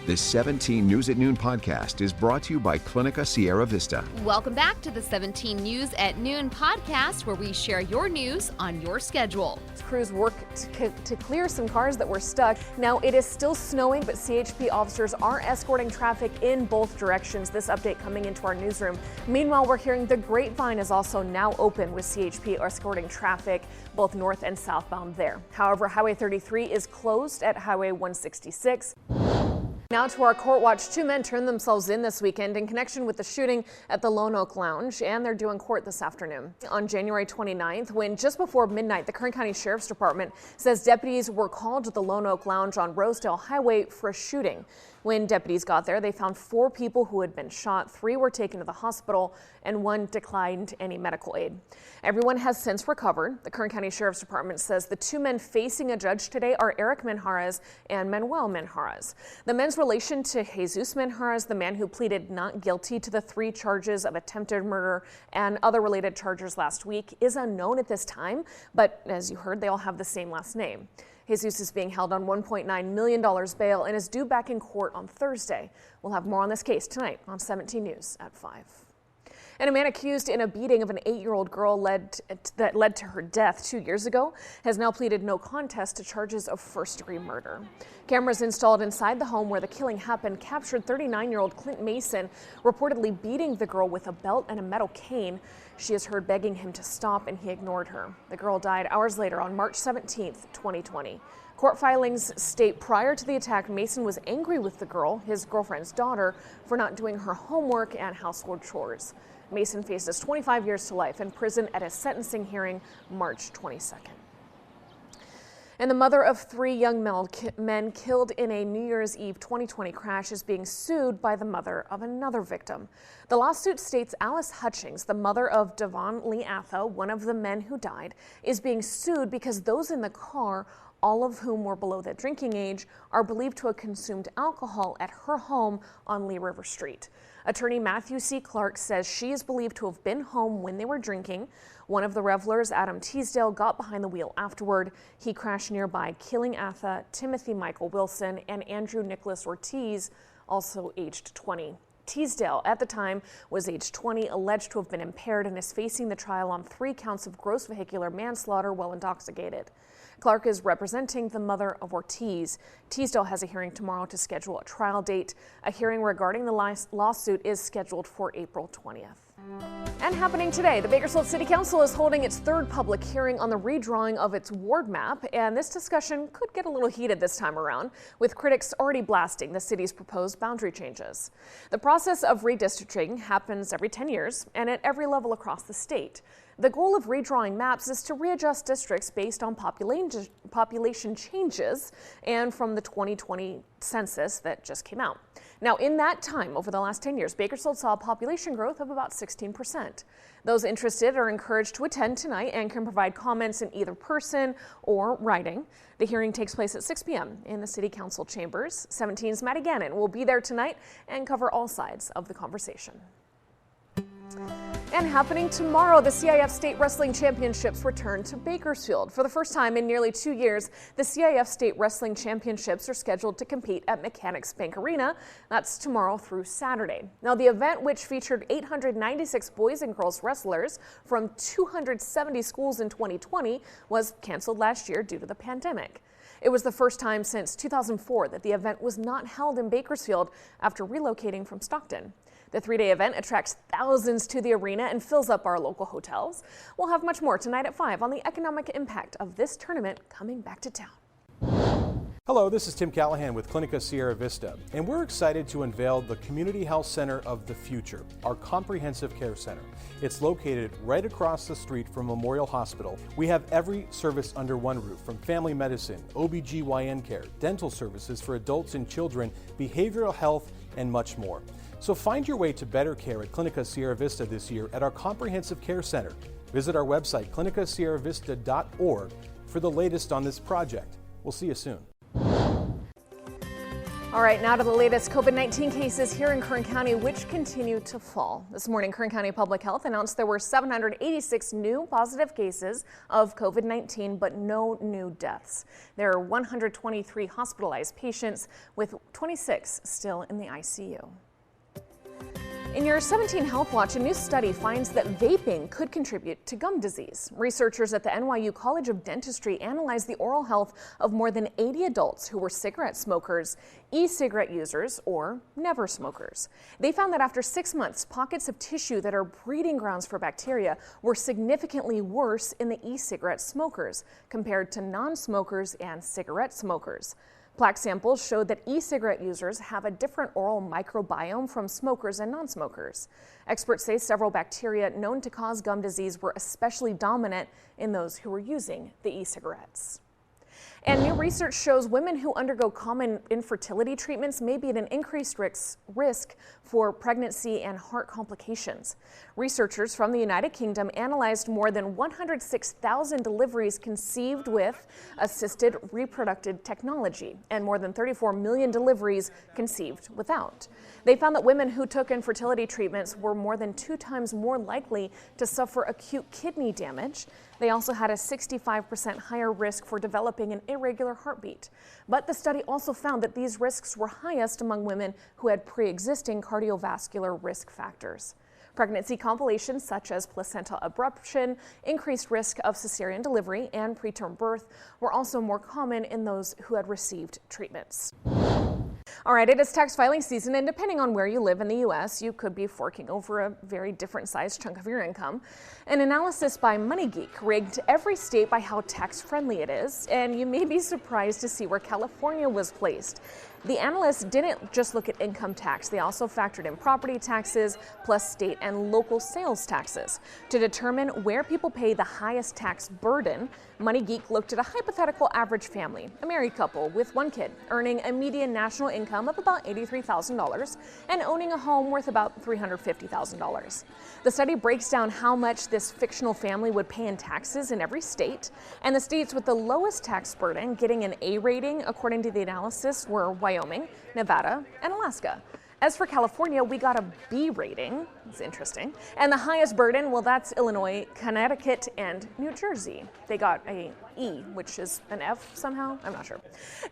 This 17 News at Noon podcast is brought to you by Clinica Sierra Vista. Welcome back to the 17 News at Noon podcast, where we share your news on your schedule. Crews work to clear some cars that were stuck. Now it is still snowing, but CHP officers are escorting traffic in both directions. This update coming into our newsroom. Meanwhile, we're hearing the Grapevine is also now open, with CHP escorting traffic both north and southbound there. However, Highway 33 is closed at Highway 166. Now to our court watch. Two men turned themselves in this weekend in connection with the shooting at the Lone Oak Lounge, and they're due in court this afternoon. On January 29th, when just before midnight, the Kern County Sheriff's Department says deputies were called to the Lone Oak Lounge on Rosedale Highway for a shooting. When deputies got there, they found 4 people who had been shot. 3 were taken to the hospital, and 1 declined any medical aid. Everyone has since recovered. The Kern County Sheriff's Department says the 2 men facing a judge today are Eric Menjarez and Manuel Menjarez. The men's relation to Jesus Menjarez, the man who pleaded not guilty to the 3 charges of attempted murder and other related charges last week, is unknown at this time, but as you heard, they all have the same last name. Jesus is being held on $1.9 million bail and is due back in court on Thursday. We'll have more on this case tonight on 17 News at 5. And a man accused in a beating of an 8-year-old girl that led to her death 2 years ago has now pleaded no contest to charges of first-degree murder. Cameras installed inside the home where the killing happened captured 39-year-old Clint Mason reportedly beating the girl with a belt and a metal cane. She is heard begging him to stop, and he ignored her. The girl died hours later on March 17, 2020. Court filings state prior to the attack, Mason was angry with the girl, his girlfriend's daughter, for not doing her homework and household chores. Mason faces 25 years to life in prison at a sentencing hearing March 22nd. And the mother of 3 young men killed in a New Year's Eve 2020 crash is being sued by the mother of another victim. The lawsuit states Alice Hutchings, the mother of Devon Lee Atha, one of the men who died, is being sued because those in the car, all of whom were below the drinking age, are believed to have consumed alcohol at her home on Lee River Street. Attorney Matthew C. Clark says she is believed to have been home when they were drinking. One of the revelers, Adam Teasdale, got behind the wheel afterward. He crashed nearby, killing Atha, Timothy Michael Wilson, and Andrew Nicholas Ortiz, also aged 20. Teasdale, at the time, was age 20, alleged to have been impaired, and is facing the trial on 3 counts of gross vehicular manslaughter while intoxicated. Clark is representing the mother of Ortiz. Teasdale has a hearing tomorrow to schedule a trial date. A hearing regarding the lawsuit is scheduled for April 20th. And happening today, the Bakersfield City Council is holding its 3rd public hearing on the redrawing of its ward map, and this discussion could get a little heated this time around, with critics already blasting the city's proposed boundary changes. The process of redistricting happens every 10 years and at every level across the state. The goal of redrawing maps is to readjust districts based on population changes and from the 2020 census that just came out. Now, in that time, over the last 10 years, Bakersfield saw a population growth of about 16%. Those interested are encouraged to attend tonight and can provide comments in either person or writing. The hearing takes place at 6 p.m. in the City Council chambers. 17's Maddie Gannon will be there tonight and cover all sides of the conversation. And happening tomorrow, the CIF State Wrestling Championships return to Bakersfield. For the first time in nearly 2 years, the CIF State Wrestling Championships are scheduled to compete at Mechanics Bank Arena. That's tomorrow through Saturday. Now, the event, which featured 896 boys and girls wrestlers from 270 schools in 2020, was canceled last year due to the pandemic. It was the first time since 2004 that the event was not held in Bakersfield after relocating from Stockton. The 3-day event attracts thousands to the arena and fills up our local hotels. We'll have much more tonight at 5 on the economic impact of this tournament coming back to town. Hello, this is Tim Callahan with Clinica Sierra Vista, and we're excited to unveil the Community Health Center of the Future, our comprehensive care center. It's located right across the street from Memorial Hospital. We have every service under one roof, from family medicine, OBGYN care, dental services for adults and children, behavioral health, and much more. So find your way to better care at Clinica Sierra Vista this year at our Comprehensive Care Center. Visit our website, clinicasierravista.org, for the latest on this project. We'll see you soon. All right, now to the latest COVID-19 cases here in Kern County, which continue to fall. This morning, Kern County Public Health announced there were 786 new positive cases of COVID-19, but no new deaths. There are 123 hospitalized patients, with 26 still in the ICU. In your 17 Health Watch, a new study finds that vaping could contribute to gum disease. Researchers at the NYU College of Dentistry analyzed the oral health of more than 80 adults who were cigarette smokers, e-cigarette users, or never smokers. They found that after 6 months, pockets of tissue that are breeding grounds for bacteria were significantly worse in the e-cigarette smokers compared to non-smokers and cigarette smokers. Plaque samples showed that e-cigarette users have a different oral microbiome from smokers and non-smokers. Experts say several bacteria known to cause gum disease were especially dominant in those who were using the e-cigarettes. And new research shows women who undergo common infertility treatments may be at an increased risk for pregnancy and heart complications. Researchers from the United Kingdom analyzed more than 106,000 deliveries conceived with assisted reproductive technology and more than 34 million deliveries conceived without. They found that women who took infertility treatments were more than 2 times more likely to suffer acute kidney damage. They also had a 65% higher risk for developing an irregular heartbeat. But the study also found that these risks were highest among women who had pre-existing cardiovascular risk factors. Pregnancy complications such as placental abruption, increased risk of cesarean delivery, and preterm birth were also more common in those who had received treatments. All right, it is tax filing season, and depending on where you live in the U.S., you could be forking over a very different sized chunk of your income. An analysis by MoneyGeek rigged every state by how tax-friendly it is, and you may be surprised to see where California was placed. The analysts didn't just look at income tax, they also factored in property taxes, plus state and local sales taxes. To determine where people pay the highest tax burden, MoneyGeek looked at a hypothetical average family, a married couple with 1 kid, earning a median national income of about $83,000 and owning a home worth about $350,000. The study breaks down how much this fictional family would pay in taxes in every state, and the states with the lowest tax burden getting an A rating, according to the analysis, were Wyoming, Nevada, and Alaska. As for California, we got a B rating. It's interesting. And the highest burden, well, that's Illinois, Connecticut, and New Jersey. They got a E, which is an F somehow. I'm not sure.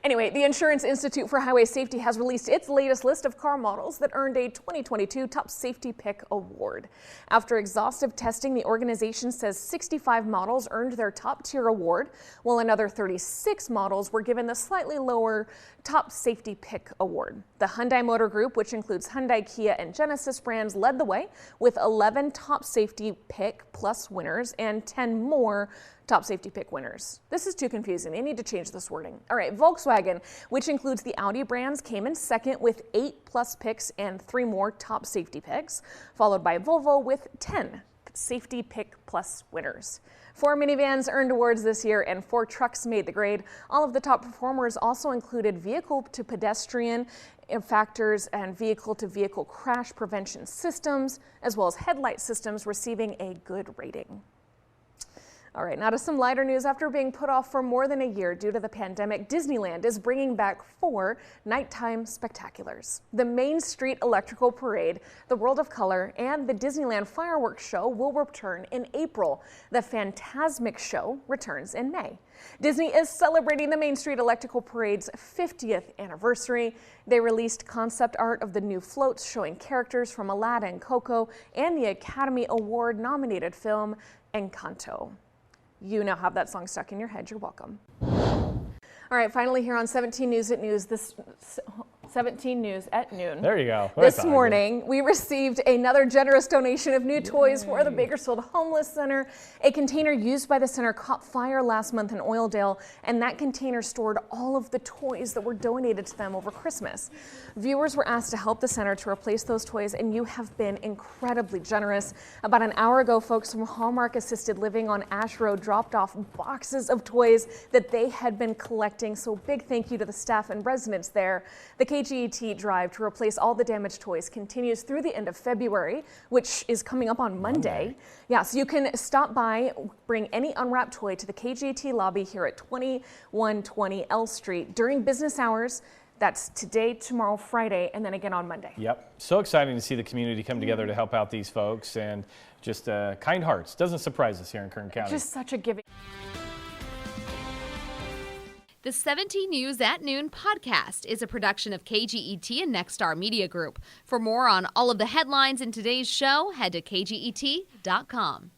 Anyway, the Insurance Institute for Highway Safety has released its latest list of car models that earned a 2022 Top Safety Pick award. After exhaustive testing, the organization says 65 models earned their top tier award, while another 36 models were given the slightly lower Top Safety Pick award. The Hyundai Motor Group, which includes Hyundai, Kia, and Genesis brands, led the way with 11 Top Safety Pick Plus winners and 10 more Top Safety Pick winners. This is too confusing. They need to change this wording. All right, Volkswagen, which includes the Audi brands, came in second with 8 plus picks and 3 more Top Safety Picks, followed by Volvo with 10 Safety Pick Plus winners. 4 minivans earned awards this year and 4 trucks made the grade. All of the top performers also included vehicle-to-pedestrian factors and vehicle-to-vehicle crash prevention systems, as well as headlight systems receiving a good rating. All right, now to some lighter news. After being put off for more than a year due to the pandemic, Disneyland is bringing back 4 nighttime spectaculars. The Main Street Electrical Parade, the World of Color, and the Disneyland Fireworks Show will return in April. The Fantasmic Show returns in May. Disney is celebrating the Main Street Electrical Parade's 50th anniversary. They released concept art of the new floats showing characters from Aladdin, Coco, and the Academy Award-nominated film Encanto. You now have that song stuck in your head. You're welcome. All right, finally here on 17 News at News, 17 News at noon. There you go. This morning, we received another generous donation of new toys for the Bakersfield Homeless Center. A container used by the center caught fire last month in Oildale, and that container stored all of the toys that were donated to them over Christmas. Viewers were asked to help the center to replace those toys, and you have been incredibly generous. About an hour ago, folks from Hallmark Assisted Living on Ash Road dropped off boxes of toys that they had been collecting, so big thank you to the staff and residents there. The KGET drive to replace all the damaged toys continues through the end of February, which is coming up on Monday. Yeah, so you can stop by, bring any unwrapped toy to the KGET lobby here at 2120 L Street during business hours That's today, tomorrow, Friday, and then again on Monday. Yep. So exciting to see the community come together to help out these folks, and just kind hearts. Doesn't surprise us here in Kern County. Just such a giving. The 17 News at Noon podcast is a production of KGET and Nexstar Media Group. For more on all of the headlines in today's show, head to kget.com.